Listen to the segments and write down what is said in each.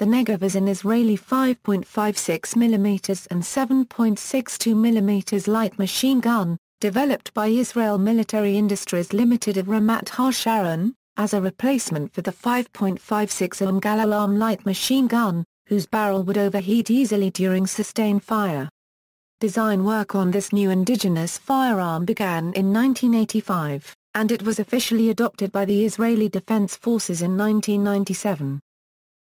The Negev is an Israeli 5.56 mm and 7.62 mm light machine gun, developed by Israel Military Industries Ltd of Ramat HaSharon, as a replacement for the 5.56 mm Galil ARM light machine gun, whose barrel would overheat easily during sustained fire. Design work on this new indigenous firearm began in 1985, and it was officially adopted by the Israeli Defense Forces in 1997.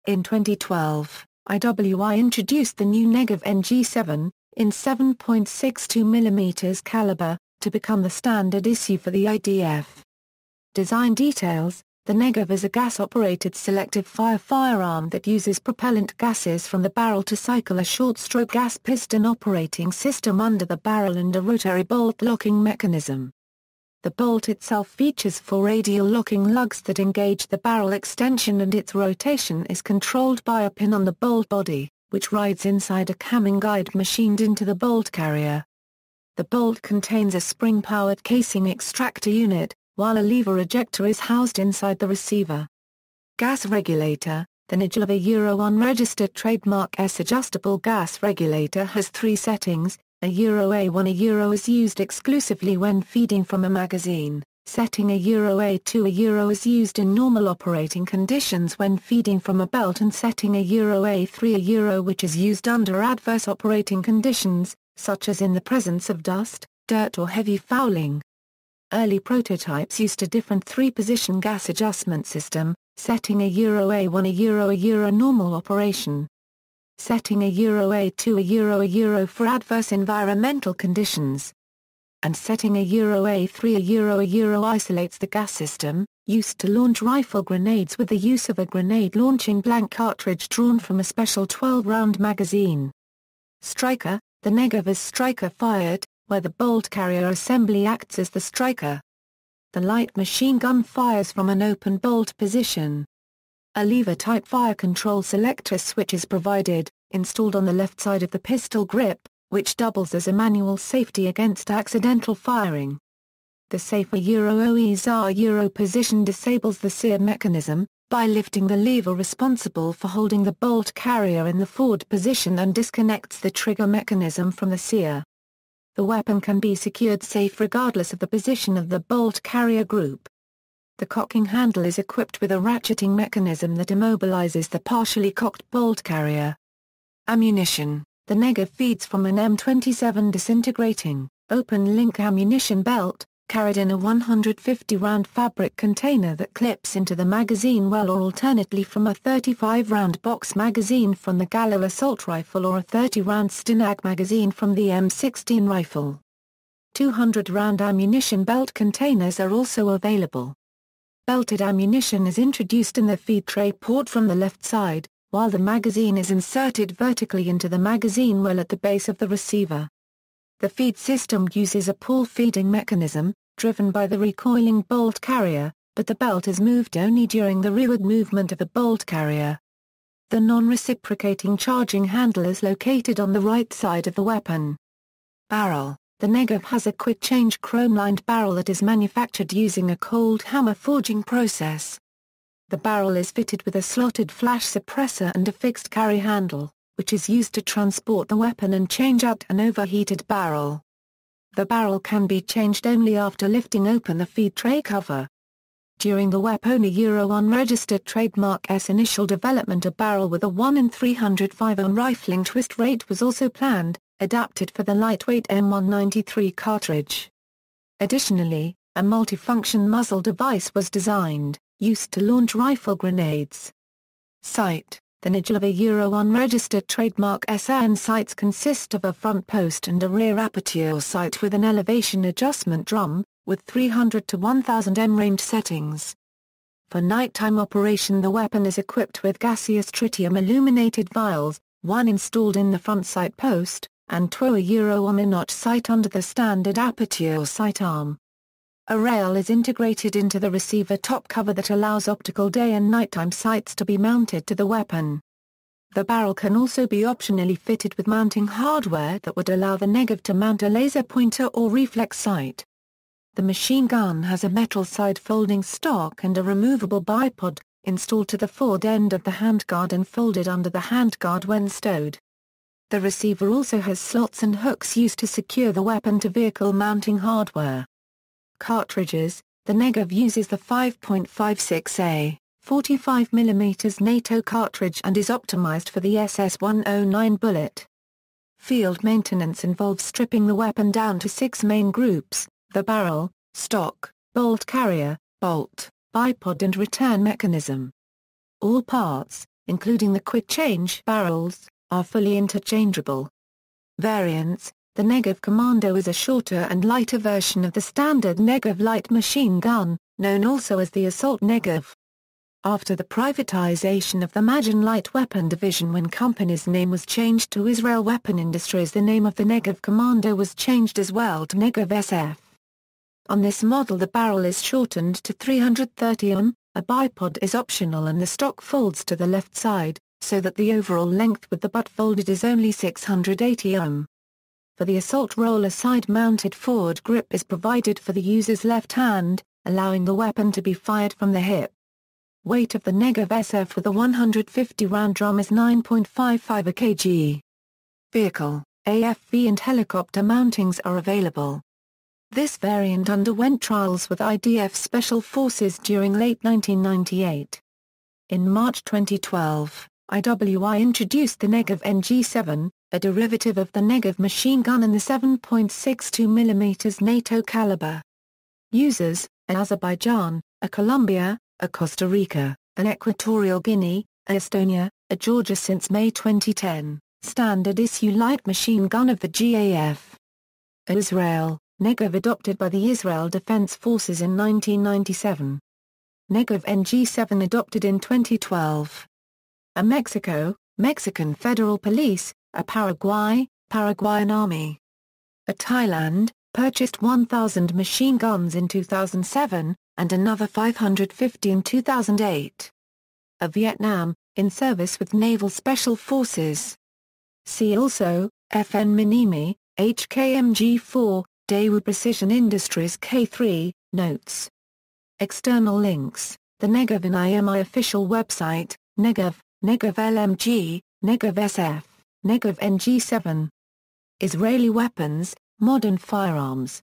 In 2012, IWI introduced the new Negev NG7, in 7.62 mm caliber, to become the standard issue for the IDF. Design details: the Negev is a gas-operated selective fire firearm that uses propellant gases from the barrel to cycle a short-stroke gas piston operating system under the barrel and a rotary bolt locking mechanism. The bolt itself features 4 radial locking lugs that engage the barrel extension, and its rotation is controlled by a pin on the bolt body, which rides inside a camming guide machined into the bolt carrier. The bolt contains a spring-powered casing extractor unit, while a lever ejector is housed inside the receiver. Gas regulator: the Negev A1 registered trademark S adjustable gas regulator has 3 settings. A1 is used exclusively when feeding from a magazine. Setting A2 is used in normal operating conditions when feeding from a belt, and setting A3 which is used under adverse operating conditions, such as in the presence of dust, dirt or heavy fouling. Early prototypes used a different 3-position gas adjustment system, setting A1 normal operation. Setting A2 for adverse environmental conditions. And setting A3 isolates the gas system, used to launch rifle grenades with the use of a grenade-launching blank cartridge drawn from a special 12-round magazine. Striker: the Negev is striker-fired, where the bolt carrier assembly acts as the striker. The light machine gun fires from an open bolt position. A lever-type fire control selector switch is provided, installed on the left side of the pistol grip, which doubles as a manual safety against accidental firing. The safe OESR position disables the sear mechanism, by lifting the lever responsible for holding the bolt carrier in the forward position, and disconnects the trigger mechanism from the sear. The weapon can be secured safe regardless of the position of the bolt carrier group. The cocking handle is equipped with a ratcheting mechanism that immobilizes the partially cocked bolt carrier. Ammunition: the Negev feeds from an M27 disintegrating, open-link ammunition belt, carried in a 150-round fabric container that clips into the magazine well, or alternately from a 35-round box magazine from the Galil assault rifle or a 30-round Stinag magazine from the M16 rifle. 200-round ammunition belt containers are also available. Belted ammunition is introduced in the feed tray port from the left side, while the magazine is inserted vertically into the magazine well at the base of the receiver. The feed system uses a pull feeding mechanism, driven by the recoiling bolt carrier, but the belt is moved only during the rearward movement of the bolt carrier. The non-reciprocating charging handle is located on the right side of the weapon. Barrel: the Negev has a quick-change chrome-lined barrel that is manufactured using a cold hammer forging process. The barrel is fitted with a slotted flash suppressor and a fixed carry handle, which is used to transport the weapon and change out an overheated barrel. The barrel can be changed only after lifting open the feed tray cover. During the weapon A1 registered trademark S initial development, a barrel with a 1 in 305 ohm rifling twist rate was also planned, adapted for the lightweight M193 cartridge. Additionally, a multifunction muzzle device was designed, used to launch rifle grenades. Sight: the Negev A1 registered trademark SN sights consist of a front post and a rear aperture sight with an elevation adjustment drum, with 300 to 1000 m range settings. For nighttime operation, the weapon is equipped with gaseous tritium illuminated vials, one installed in the front sight post, and two on a notch sight under the standard aperture sight arm. A rail is integrated into the receiver top cover that allows optical day and nighttime sights to be mounted to the weapon. The barrel can also be optionally fitted with mounting hardware that would allow the Negev to mount a laser pointer or reflex sight. The machine gun has a metal side folding stock and a removable bipod, installed to the forward end of the handguard and folded under the handguard when stowed. The receiver also has slots and hooks used to secure the weapon to vehicle mounting hardware. Cartridges. The Negev uses the 5.56A, 45mm NATO cartridge and is optimized for the SS-109 bullet. Field maintenance involves stripping the weapon down to 6 main groups: the barrel, stock, bolt carrier, bolt, bipod and return mechanism. All parts, including the quick-change barrels, are fully interchangeable. Variants. The Negev Commando is a shorter and lighter version of the standard Negev light machine gun, known also as the Assault Negev. After the privatization of the Magen Light Weapon Division when company's name was changed to Israel Weapon Industries, the name of the Negev Commando was changed as well to Negev SF. On this model the barrel is shortened to 330 mm, a bipod is optional and the stock folds to the left side, so that the overall length with the butt folded is only 680 mm. For the assault role a side-mounted forward grip is provided for the user's left hand, allowing the weapon to be fired from the hip. Weight of the Negev SF with a 150-round drum is 9.55 kg. Vehicle, AFV and helicopter mountings are available. This variant underwent trials with IDF Special Forces during late 1998. In March 2012, IWI introduced the Negev NG7, a derivative of the Negev machine gun in the 7.62mm NATO caliber. Users: a Azerbaijan, a Colombia, a Costa Rica, an Equatorial Guinea, a Estonia, a Georgia. Since May 2010, standard issue light machine gun of the GAF. Israel, Negev adopted by the Israel Defense Forces in 1997. Negev NG7 adopted in 2012. A Mexico, Mexican Federal Police, a Paraguay, Paraguayan Army. A Thailand, purchased 1,000 machine guns in 2007, and another 550 in 2008. A Vietnam, in service with Naval Special Forces. See also, FN Minimi, HKMG4, Daewoo Precision Industries K3, Notes. External links, the Negev and IMI official website, Negev, Negev LMG, Negev SF, Negev NG7. Israeli weapons, modern firearms.